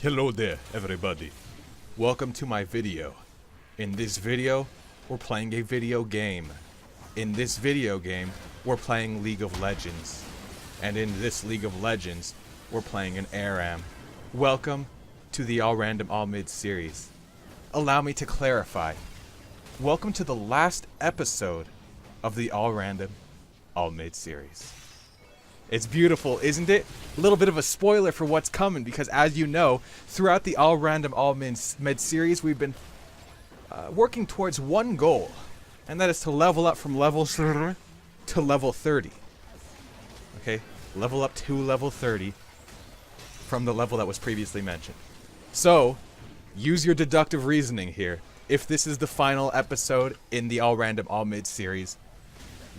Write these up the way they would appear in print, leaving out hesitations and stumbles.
Hello there, everybody. Welcome to my video. In this video, we're playing a video game. In this video game, we're playing League of Legends. And in this League of Legends, we're playing an ARAM. Welcome to the All Random All Mid series. Allow me to clarify. Welcome to the last episode of the All Random All Mid series. It's beautiful, isn't it? A little bit of a spoiler for what's coming, because as you know, throughout the All Random All Mid series, we've been working towards one goal, and that is to level up from level to level 30. Okay? Level up to level 30 from the level that was previously mentioned. So, use your deductive reasoning here. If this is the final episode in the All Random All Mid series,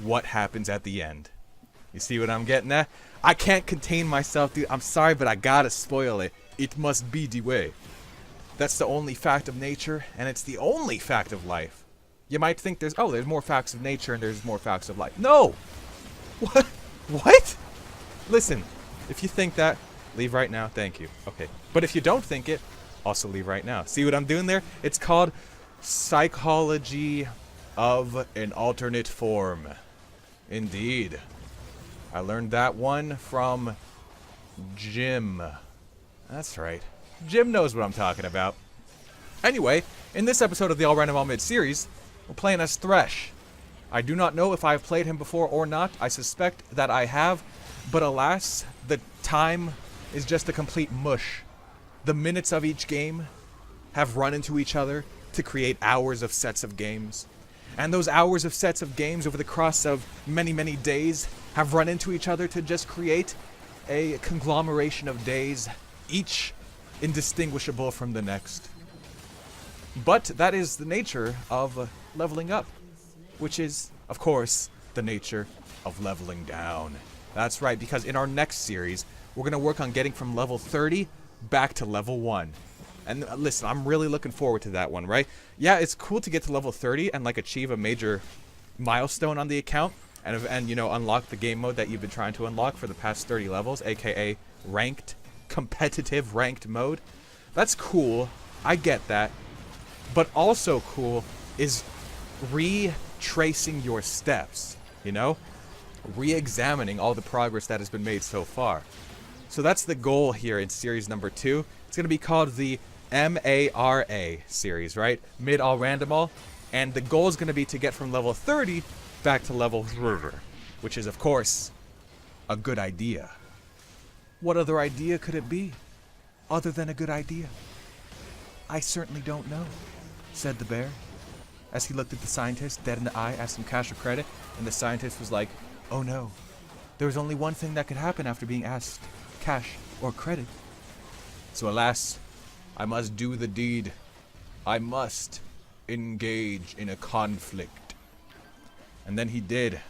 what happens at the end? You see what I'm getting at? I can't contain myself, dude. I'm sorry, but I gotta spoil it. It must be the way. That's the only fact of nature, and it's the only fact of life. You might think there's more facts of nature and there's more facts of life. No! What? What? Listen, if you think that, leave right now. Thank you. Okay. But if you don't think it, also leave right now. See what I'm doing there? It's called psychology of an alternate form. Indeed. I learned that one from Jim. That's right. Jim knows what I'm talking about. Anyway, in this episode of the All Random All Mid series, we're playing as Thresh. I do not know if I've played him before or not. I suspect that I have, but alas, the time is just a complete mush. The minutes of each game have run into each other to create hours of sets of games. And those hours of sets of games over the course of many, many days have run into each other to just create a conglomeration of days, each indistinguishable from the next. But that is the nature of leveling up, which is, of course, the nature of leveling down. That's right, because in our next series, we're going to work on getting from level 30 back to level 1. And listen, I'm really looking forward to that one, right? Yeah, it's cool to get to level 30 and like achieve a major milestone on the account and you know, unlock the game mode that you've been trying to unlock for the past 30 levels, aka ranked, competitive ranked mode. That's cool. I get that. But also cool is retracing your steps, you know? Re-examining all the progress that has been made so far. So that's the goal here in series number 2. It's going to be called the MARA series, right? Mid All Random All. And the goal is going to be to get from level 30 back to level 30, which is, of course, a good idea. What other idea could it be other than a good idea? I certainly don't know, said the bear, as he looked at the scientist dead in the eye, asked him cash or credit, and the scientist was like, oh no, there was only one thing that could happen after being asked cash or credit. So alas, I must do the deed. I must engage in a conflict. And then he did.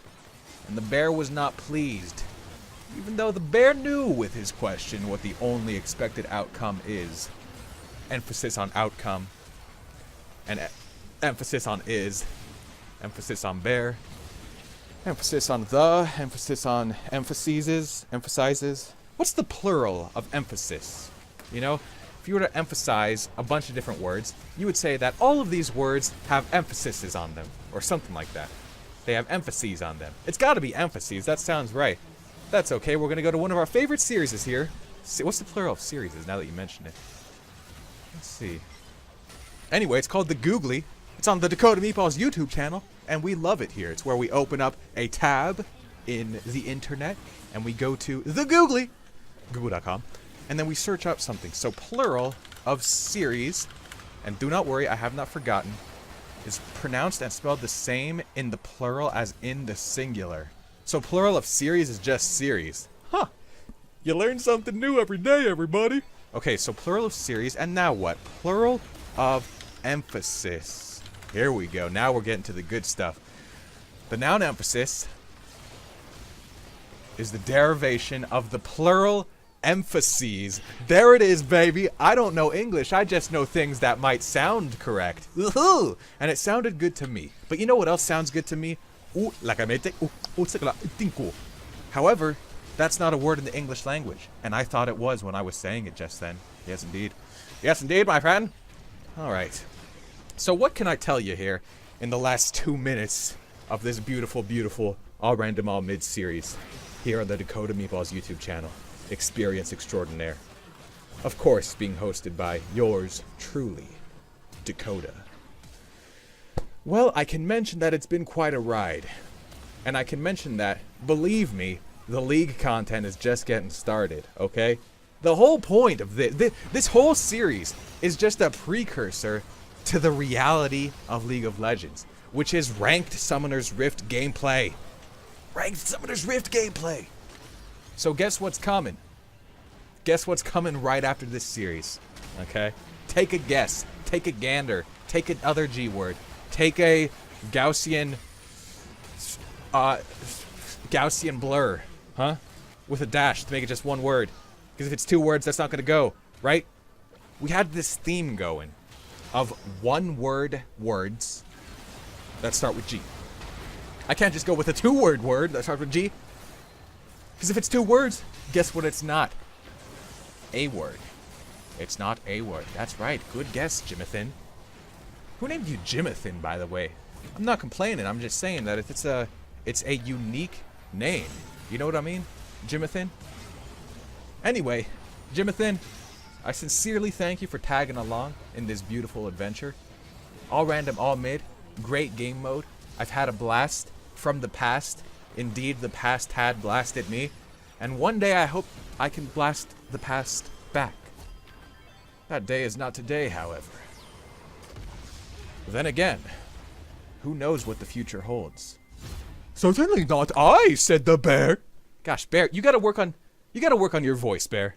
And the bear was not pleased, even though the bear knew with his question what the only expected outcome is. Emphasis on outcome. And emphasis on is. Emphasis on bear. Emphasis on the. Emphasis on emphasizes. What's the plural of emphasis? You know, if you were to emphasize a bunch of different words, you would say that all of these words have emphases on them, or something like that. They have emphases on them. It's got to be emphases. That sounds right. That's okay. We're going to go to one of our favorite series here. What's the plural of series now that you mention it? Let's see. Anyway, it's called The Googly. It's on the Dakota Meatballs YouTube channel, and we love it here. It's where we open up a tab in the internet, and we go to The Googly, google.com, and then we search up something. So plural of series, and do not worry, I have not forgotten, is pronounced and spelled the same in the plural as in the singular. So plural of series is just series. Huh. You learn something new every day, everybody. Okay, so plural of series, and now what? Plural of emphasis. Here we go. Now we're getting to the good stuff. The noun emphasis is the derivation of the plural emphases. There it is, baby. I don't know English. I just know things that might sound correct. Woohoo! And it sounded good to me. But you know what else sounds good to me? However, that's not a word in the English language, and I thought it was when I was saying it just then. Yes, indeed. Yes, indeed, my friend. All right. So what can I tell you here in the last 2 minutes of this beautiful, beautiful All Random All Mid series here on the Dakota Meatballs YouTube channel, Experience Extraordinaire. Of course, being hosted by yours truly, Dakota. Well, I can mention that it's been quite a ride. And I can mention that, believe me, the League content is just getting started, okay? The whole point of this whole series is just a precursor to the reality of League of Legends, which is Ranked Summoner's Rift gameplay. Ranked Summoner's Rift gameplay! So guess what's coming? Guess what's coming right after this series, okay? Take a guess. Take a gander. Take another G word. Take a Gaussian blur, huh? With a dash to make it just one word. Because if it's 2 words, that's not going to go, right? We had this theme going of one-word words that start with G. I can't just go with a 2-word word that starts with G. Because if it's 2 words, guess what it's not? A word. It's not a word. That's right. Good guess, Jimathan. Who named you Jimathan, by the way? I'm not complaining. I'm just saying that it's a unique name. You know what I mean? Jimathan? Anyway, Jimathan, I sincerely thank you for tagging along in this beautiful adventure. All random, all mid. Great game mode. I've had a blast from the past. Indeed, the past had blasted me. And one day I hope I can blast the past back. That day is not today, however. Then again, who knows what the future holds? Certainly not I, said the bear. Gosh, Bear, you gotta work on your voice, Bear.